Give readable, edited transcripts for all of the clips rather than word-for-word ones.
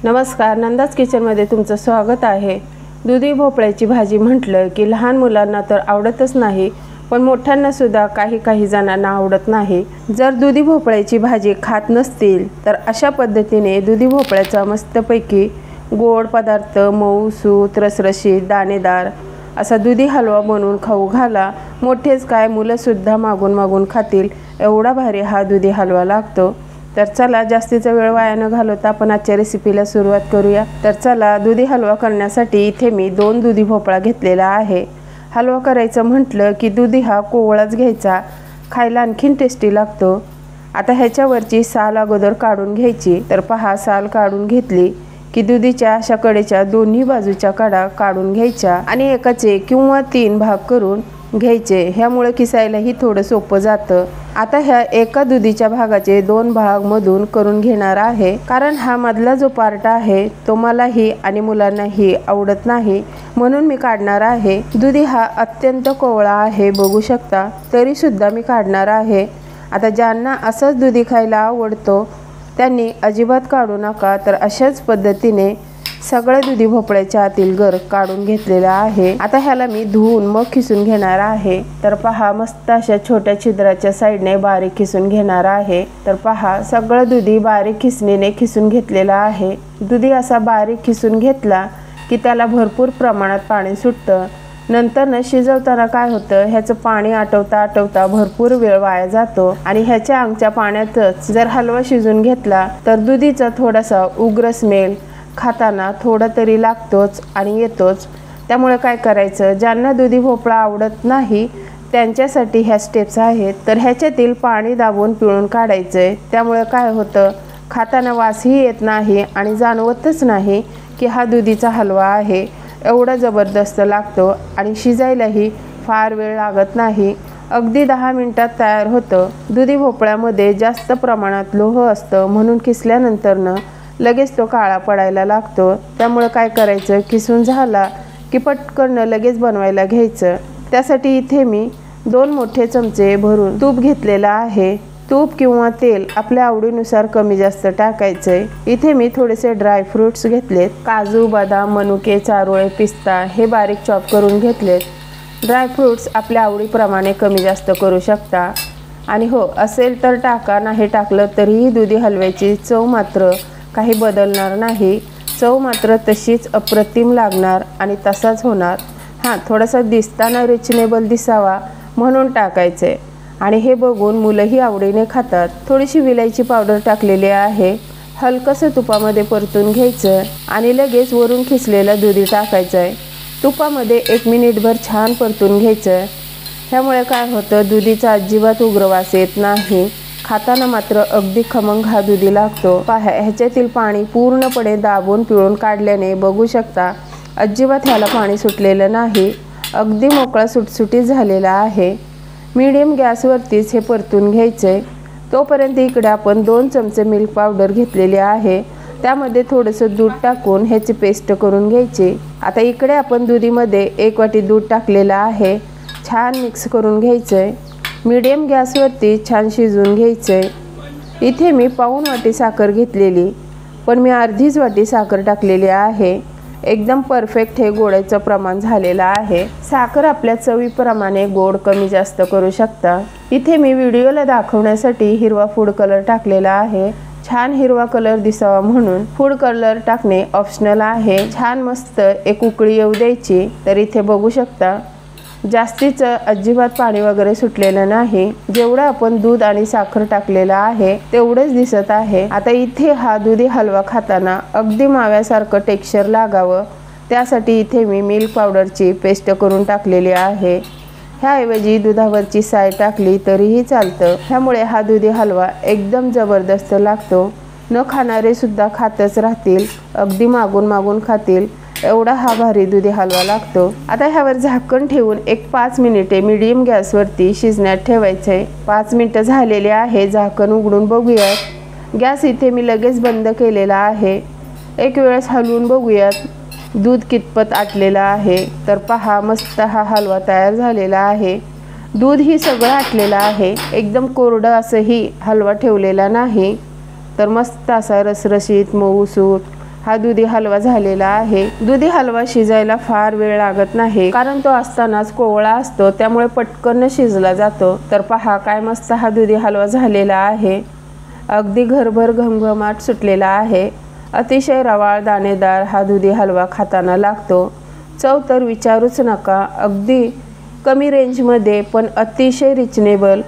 नमस्कार, नंदाज किचनमध्ये तुमचं स्वागत आहे। दुधी भोपळ्याची भाजी म्हटलं की लहान मुलांना तर आवडतच नाही, पण मोठ्यांना सुद्धा काही जणांना आवडत नाही। जर दुधी भोपळ्याची भाजी खात नसतील तर अशा पद्धतीने दुधी भोपळ्याचा मस्तपैकी गोड पदार्थ, मऊसूत, रसरशीत, दाणेदार असा दुधी हलवा बनवून खाऊ घाला। मोठेच काय मुलं सुद्धा मागून खातील, एवढा भारी हा दुधी हलवा लागतो। तर चला जास्तीचा वेळ वाया न घालवता आपण आजच्या रेसिपीला सुरुवात करूया। तर चला, दुधी हलवा करण्यासाठी इथे मी 2 दुधी भोपळा घेतलेला आहे। हलवा करायचं म्हटलं की दुधी हा कोवळाच घ्यायचा, खायला आणखीन टेस्टी लागतो। आता ह्याच्यावरची साल अगोदर काढून घ्यायची। तर पहा, साल काढून घेतली की दुधीच्या अशा कडेच्या दोन्ही बाजूच्या कडा काढून घ्यायच्या आणि एकाचे किंवा 3 भाग करून घ्यायचे। ह्यामुळे किसायलाही थोडं सोपं जातं। आता ह्या एका दुधीच्या भागाचे 2 भाग मधून करून घेणार आहे, कारण हा मधला जो पार्ट आहे तो मलाही आणि मुलांनाही आवडत नाही, म्हणून मी काढणार आहे। दुधी हा अत्यंत कोवळा आहे, बघू शकता, तरी सुद्धा मी काढणार आहे। आता ज्यांना असंच दुधी खायला आवडतो त्यांनी अजिबात काढू नका। तर अशाच पद्धतीने सगळ्या दुधी भोपळ्याच्या आतील गर काढून घेतलेला आहे। आता ह्याला मी धुवून मग खिसून घेणार आहे। तर पहा, मस्त अशा छोट्या छिद्राच्या साईडने बारीक खिसून घेणार आहे। तर पहा, सगळं दुधी बारीक खिसणीने खिसून घेतलेला आहे। दुधी असा बारीक खिसून घेतला की त्याला भरपूर प्रमाणात पाणी सुटतं। नंतर न शिजवताना काय होतं, ह्याचं पाणी आटवता भरपूर वेळ वाया जातो आणि ह्याच्या अंगच्या पाण्यातच जर हलवा शिजून घेतला तर दुधीचा थोडासा उग्र स्मेल खाताना थोडा तरी लागतोच आणि येतोच। त्यामुळे काय करायचं, ज्यांना दुधी भोपळा आवडत नाही त्यांच्यासाठी ह्या स्टेप्स आहेत। तर ह्याच्यातील पाणी दाबून पिळून काढायचंय। त्यामुळे काय होतं, खाताना वासही येत नाही आणि जाणवतच नाही की हा दुधीचा हलवा आहे। एवढा जबरदस्त लागतो आणि शिजायलाही फार वेळ लागत नाही, अगदी 10 मिनिटात तयार होतं। दुधी भोपळ्यामध्ये जास्त प्रमाणात लोह असतं, म्हणून किसल्यानंतरनं लगेच तो काळा पडायला लागतो। त्यामुळे काय करायचं, किसून झाला की पटकन लगेच बनवायला घ्यायचं। त्यासाठी इथे मी 2 मोठे चमचे भरून तूप घेतलेला आहे। तूप किंवा तेल आपल्या आवडीनुसार कमी जास्त टाकायचंय। इथे मी थोडेसे ड्राय फ्रूट्स घेतलेत, काजू, बदाम, मनुके, चारोळे, पिस्ता हे बारीक चॉप करून घेतलेत। ड्राय फ्रूट्स आपल्या आवडीप्रमाणे कमी जास्त करू शकता आणि हो असेल तर टाका, नाही टाकलं तरीही दुधी हलव्याची चव मात्र काही बदलणार नाही। चव मात्र तशीच अप्रतिम लागणार आणि तसाच होणार। हां, थोडासा दिसताना रिजनेबल दिसावा म्हणून टाकायचे आणि हे बघून मुलंही आवडीने खातात। थोडीशी विलायची पावडर टाकलेली आहे। हलकसं तुपामध्ये परतून घ्यायचं आणि लगेच वरून खिसलेलं दुधी टाकायचं आहे। तुपामध्ये 1 मिनिटभर छान परतून घ्यायचं। ह्यामुळे काय होतं, दुधीचा अजिबात उग्र वास येत नाही, खाताना मात्र अगदी खमंग हा दुधी लागतो। पहा, ह्याच्यातील पाणी पूर्णपणे दाबून पिळून काढल्याने बघू शकता अजिबात ह्याला पाणी सुटलेलं नाही, अगदी मोकळा सुटसुटीत झालेला आहे। मीडियम गॅसवरतीच हे परतून घ्यायचे। तोपर्यंत इकडे आपण 2 चमचे मिल्क पावडर घेतलेली आहे, त्यामध्ये थोडंसं दूध टाकून ह्याची पेस्ट करून घ्यायची। आता इकडे आपण दुधीमध्ये 1 वाटी दूध टाकलेलं आहे, छान मिक्स करून घ्यायचंय। मीडियम गॅसवरती छान शिजवून घ्यायचंय। इथे मी पाऊण वाटी साखर घेतलेली, पण मी अर्धीच वाटी साखर टाकलेली आहे। एकदम परफेक्ट हे गोडाचं प्रमाण झालेलं आहे। साखर आपल्या चवीप्रमाणे गोड कमी जास्त करू शकता। इथे मी व्हिडिओला दाखवण्यासाठी हिरवा फूड कलर टाकलेला आहे, छान हिरवा कलर दिसावा म्हणून। फूड कलर टाकणे ऑप्शनल आहे। छान मस्त एक उकळी येऊ द्यायची। तर इथे बघू शकता जास्तीचं अजिबात पाणी वगैरे सुटलेलं नाही, जेवढं आपण दूध आणि साखर टाकलेलं आहे तेवढंच दिसत आहे। आता इथे हा दुधी हलवा खाताना अगदी माव्यासारखं टेक्स्चर लागावं त्यासाठी इथे मी मिल्क पावडरची पेस्ट करून टाकलेली आहे। ह्याऐवजी दुधावरची साय टाकली तरीही चालतं। ह्यामुळे हा दुधी हलवा एकदम जबरदस्त लागतो। न खाणारे सुद्धा खातच राहतील, अगदी मागून खातील, एवढा हा भारी दुधी हलवा लागतो। आता ह्यावर झाकण ठेवून 5 मिनिटे मीडियम गॅसवरती शिजण्यात ठेवायचे। 5 मिनिटं झालेले आहे, झाकण उघडून बघूयात। गॅस इथे मी लगेच बंद केलेला आहे। एक वेळेस हलवून बघूयात दूध कितपत आटलेलं आहे। तर पहा, मस्त हा हलवा तयार झालेला आहे। दूध ही सगळं आटलेलं आहे, एकदम कोरडं असंही हलवा ठेवलेला नाही। तर मस्त असा रसरशीत, मऊसूत, हा दुधी हलवा झालेला आहे। दुधी हलवा शिजायला फार वेळ लागत नाही, कारण तो असतानाच कोवळा असतो, त्यामुळे पटकन शिजला जातो। तर पहा काय मस्त हा दुधी हलवा झालेला आहे। अगदी घरभर घमघमाट सुटलेला आहे। अतिशय रवाळ दाणेदार हा दुधी हलवा खाताना लागतो। चव तर विचारूच नका। अगदी कमी रेंजमध्ये पण अतिशय रिजनेबल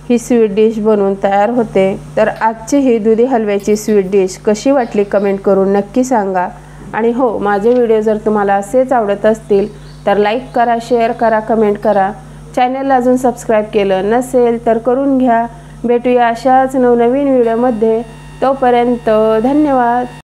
ही स्वीट डिश बनवून तयार होते। तर आजची ही दुधी हलव्याची स्वीट डिश कशी वाटली कमेंट करून नक्की सांगा। आणि हो, माझे व्हिडिओ जर तुम्हाला असेच आवडत असतील तर लाईक करा, शेअर करा, कमेंट करा। चॅनलला अजून सबस्क्राईब केलं नसेल तर करून घ्या। भेटूया अशाच नवनवीन व्हिडिओमध्ये। तोपर्यंत धन्यवाद।